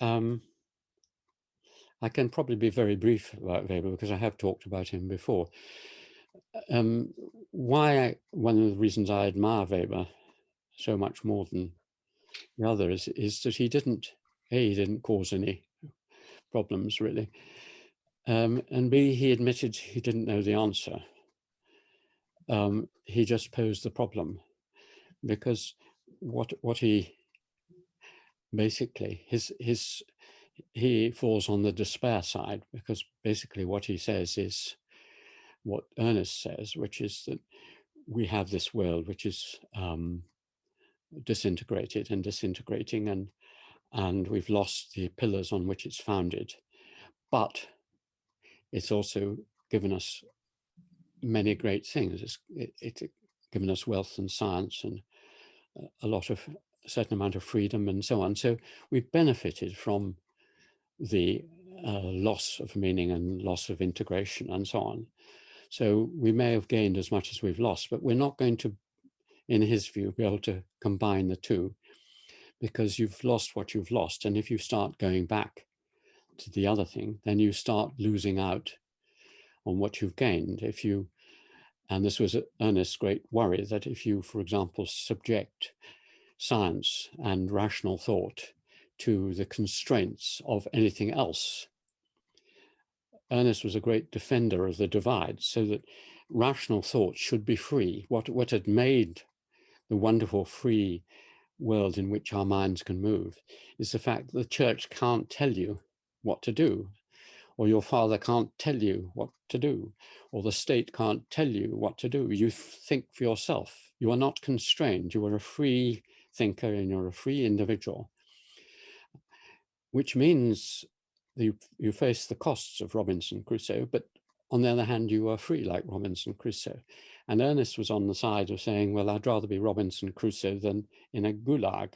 Um, I can probably be very brief about Weber because I have talked about him before. Um, one of the reasons I admire Weber so much more than the others is that he didn't cause any problems really. And B, he admitted he didn't know the answer. He just posed the problem because what he basically he falls on the despair side, because basically what he says is what Ernest says, which is that we have this world which is disintegrated and disintegrating, and we've lost the pillars on which it's founded, but it's also given us many great things. It's given us wealth and science and a certain amount of freedom and so on. So we've benefited from the loss of meaning and loss of integration and so on. So we may have gained as much as we've lost, but we're not going to, in his view, be able to combine the two, because you've lost what you've lost. And if you start going back to the other thing, then you start losing out on what you've gained. And this was Ernest's great worry, that if you, for example, subject science and rational thought to the constraints of anything else, Ernest was a great defender of the divide, so that rational thought should be free. What had made the wonderful free world in which our minds can move is the fact that the church can't tell you what to do, or your father can't tell you what to do, or the state can't tell you what to do. You think for yourself. You are not constrained. You are a free thinker and you're a free individual, which means you face the costs of Robinson Crusoe, but on the other hand, you are free like Robinson Crusoe. And Ernest was on the side of saying, well, I'd rather be Robinson Crusoe than in a gulag,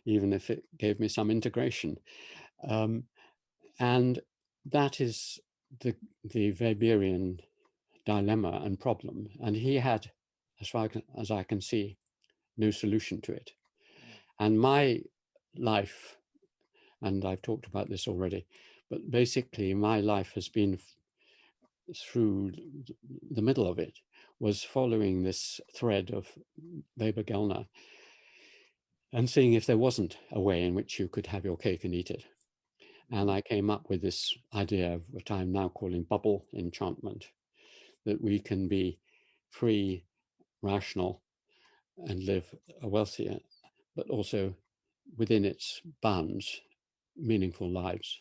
even if it gave me some integration. And that is the Weberian dilemma and problem. And he had, as far as I can see, no solution to it. And my life, and I've talked about this already, but basically my life has been through the middle of it, was following this thread of Weber-Gellner and seeing if there wasn't a way in which you could have your cake and eat it. And I came up with this idea of what I'm now calling bubble enchantment, that we can be free, rational, and live a wealthier, but also within its bounds, meaningful lives.